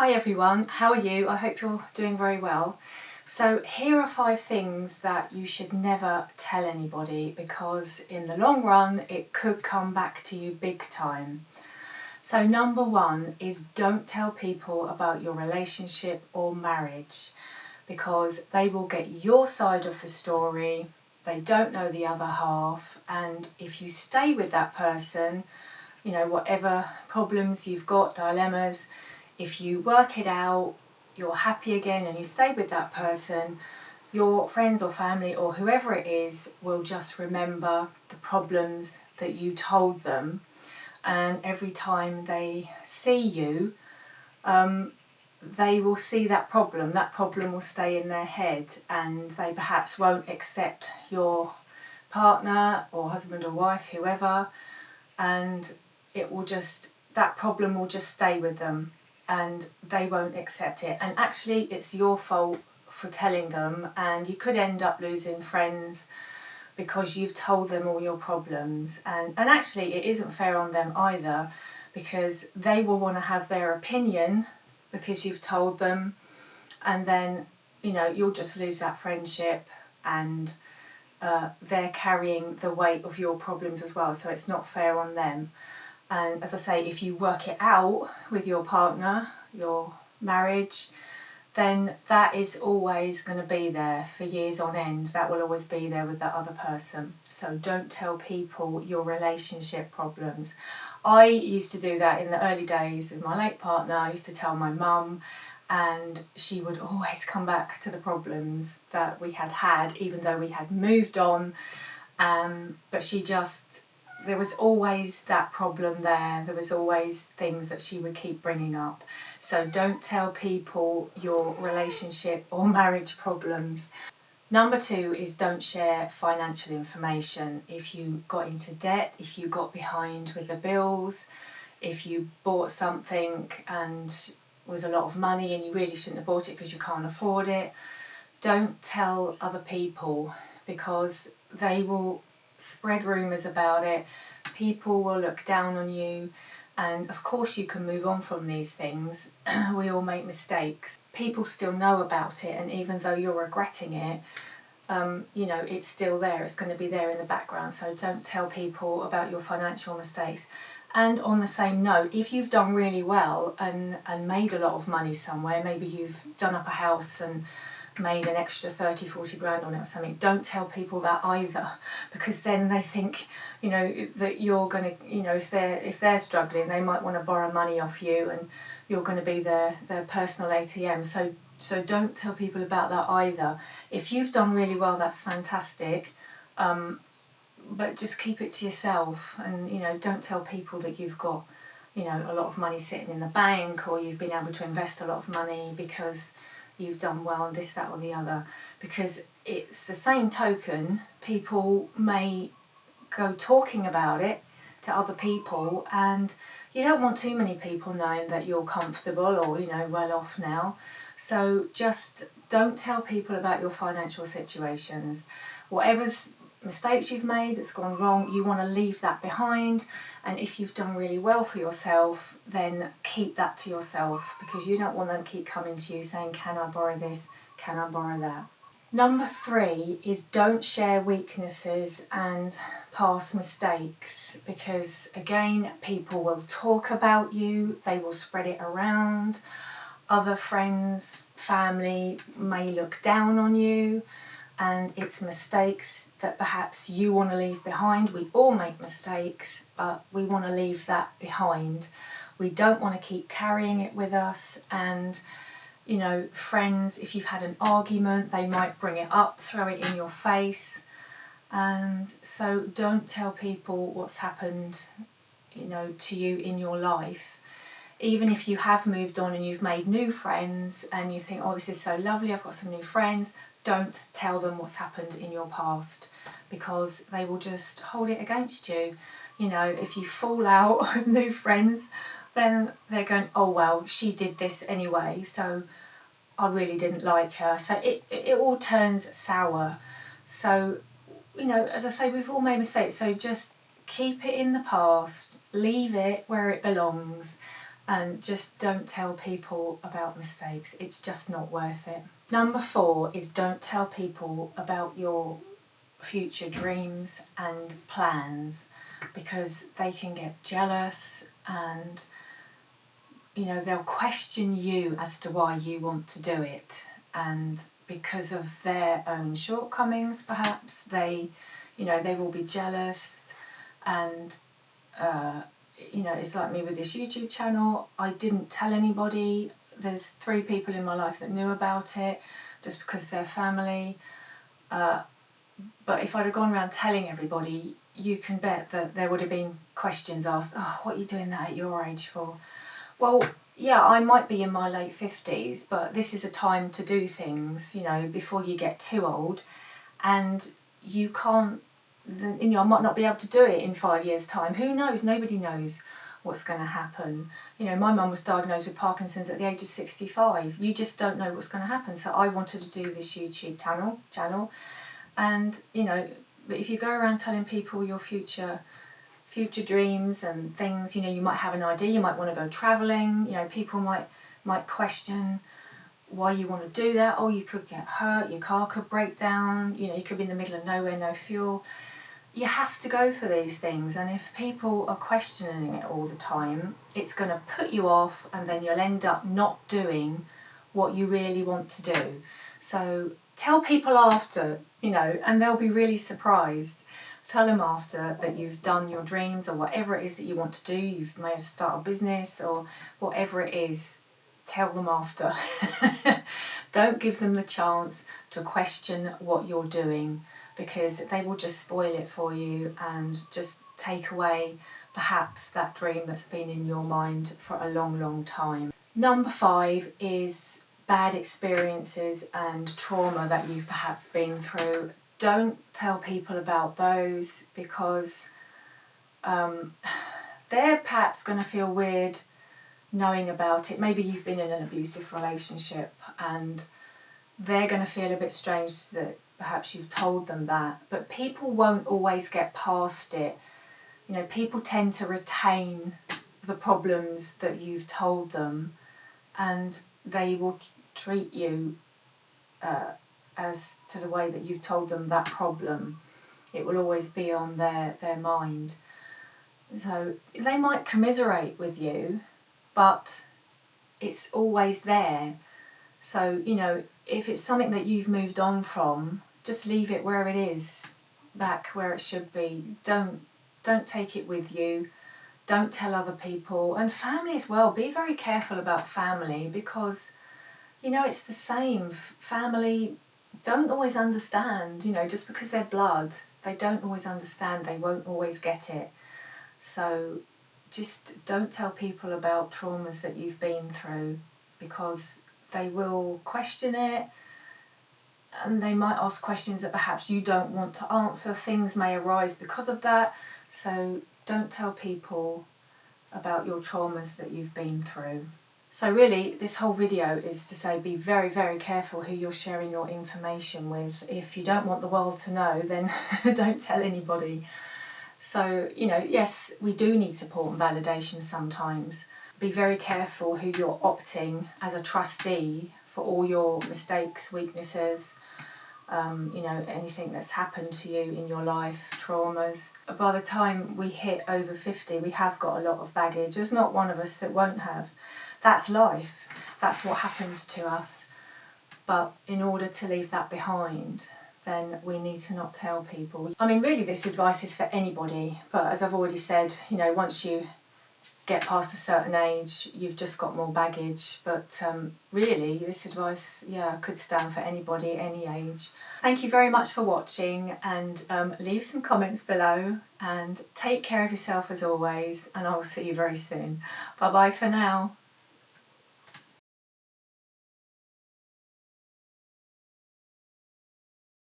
Hi everyone, how are you? I hope you're doing very well. So here are 5 things that you should never tell anybody because in the long run it could come back to you big time. So number 1 is don't tell people about your relationship or marriage because they will get your side of the story, they don't know the other half, and if you stay with that person, you know, whatever problems you've got, dilemmas, if you work it out, you're happy again and you stay with that person, your friends or family or whoever it is will just remember the problems that you told them, and every time they see you, they will see that problem will stay in their head, and they perhaps won't accept your partner or husband or wife, whoever, and that problem will just stay with them and they won't accept it. And actually it's your fault for telling them, and you could end up losing friends because you've told them all your problems. And actually it isn't fair on them either, because they will want to have their opinion because you've told them, and then, you know, you'll just lose that friendship, and they're carrying the weight of your problems as well, so it's not fair on them. And as I say, if you work it out with your partner, your marriage, then that is always going to be there for years on end. That will always be there with that other person. So don't tell people your relationship problems. I used to do that in the early days with my late partner. I used to tell my mum, and she would always come back to the problems that we had, even though we had moved on. But there was always that problem there. There was always things that she would keep bringing up. So don't tell people your relationship or marriage problems. Number 2 is don't share financial information. If you got into debt, if you got behind with the bills, if you bought something and was a lot of money and you really shouldn't have bought it because you can't afford it, don't tell other people, because they will spread rumours about it. People will look down on you, and of course you can move on from these things. We all make mistakes. People still know about it, and even though you're regretting it, you know, it's still there. It's going to be there in the background. So don't tell people about your financial mistakes. And on the same note, if you've done really well and made a lot of money somewhere, maybe you've done up a house and made an extra 30-40 grand on it or something, don't tell people that either, because then they think, you know, that you're going to, you know, if they're struggling, they might want to borrow money off you and you're going to be their personal ATM. So don't tell people about that either. If you've done really well, that's fantastic, but just keep it to yourself, and, you know, don't tell people that you've got, you know, a lot of money sitting in the bank, or you've been able to invest a lot of money because you've done well and this, that or the other, because it's the same token. People may go talking about it to other people, and you don't want too many people knowing that you're comfortable or, you know, well off now. So just don't tell people about your financial situations. Whatever's mistakes you've made that's gone wrong, you want to leave that behind. And if you've done really well for yourself, then keep that to yourself, because you don't want them to keep coming to you saying, can I borrow this, can I borrow that. Number 3 is don't share weaknesses and past mistakes, because again, people will talk about you, they will spread it around. Other friends, family may look down on you, and it's mistakes that perhaps you want to leave behind. We all make mistakes, but we want to leave that behind. We don't want to keep carrying it with us. And, you know, friends, if you've had an argument, they might bring it up, throw it in your face. And so don't tell people what's happened, you know, to you in your life. Even if you have moved on and you've made new friends and you think, oh, this is so lovely, I've got some new friends, don't tell them what's happened in your past, because they will just hold it against you. You know, if you fall out with new friends, then they're going, oh, well, she did this anyway, so I really didn't like her. So it all turns sour. So, you know, as I say, we've all made mistakes, so just keep it in the past, leave it where it belongs, and just don't tell people about mistakes. It's just not worth it. Number 4 is don't tell people about your future dreams and plans, because they can get jealous and they'll question you as to why you want to do it, and because of their own shortcomings perhaps they will be jealous. And it's like me with this YouTube channel. I didn't tell anybody. There's 3 people in my life that knew about it just because they're family. But if I'd have gone around telling everybody, you can bet that there would have been questions asked. Oh, what are you doing that at your age for? Well, yeah, I might be in my late 50s, but this is a time to do things, before you get too old. And you can't, I might not be able to do it in 5 years' time. Who knows? Nobody knows what's going to happen. My mum was diagnosed with Parkinson's at the age of 65. You just don't know what's going to happen. So I wanted to do this YouTube channel. And, but if you go around telling people your future dreams and things, you might have an idea, you might want to go travelling, people might question why you want to do that. Or you could get hurt, your car could break down, you could be in the middle of nowhere, no fuel. You have to go for these things, and if people are questioning it all the time, it's going to put you off, and then you'll end up not doing what you really want to do. So tell people after, and they'll be really surprised. Tell them after that you've done your dreams or whatever it is that you want to do. You've may start a business or whatever it is. Tell them after. Don't give them the chance to question what you're doing, because they will just spoil it for you and just take away perhaps that dream that's been in your mind for a long, long time. Number 5 is bad experiences and trauma that you've perhaps been through. Don't tell people about those, because they're perhaps going to feel weird knowing about it. Maybe you've been in an abusive relationship and they're going to feel a bit strange that perhaps you've told them that, but people won't always get past it. People tend to retain the problems that you've told them, and they will treat you as to the way that you've told them that problem. It will always be on their mind. So they might commiserate with you, but it's always there. So, if it's something that you've moved on from, just leave it where it is, back where it should be. Don't take it with you. Don't tell other people. And family as well. Be very careful about family, because, it's the same. Family don't always understand, just because they're blood, they don't always understand, they won't always get it. So just don't tell people about traumas that you've been through, because they will question it, and they might ask questions that perhaps you don't want to answer. Things may arise because of that. So don't tell people about your traumas that you've been through. So really, this whole video is to say be very, very careful who you're sharing your information with. If you don't want the world to know, then don't tell anybody. So, yes, we do need support and validation sometimes. Be very careful who you're opting as a trustee for all your mistakes, weaknesses, anything that's happened to you in your life, traumas. By the time we hit over 50, we have got a lot of baggage. There's not one of us that won't have. That's life. That's what happens to us. But in order to leave that behind, then we need to not tell people. I mean, really, this advice is for anybody. But as I've already said, once you get past a certain age, you've just got more baggage. But really, this advice, could stand for anybody, any age. Thank you very much for watching, and leave some comments below, and take care of yourself as always, and I'll see you very soon. Bye bye for now.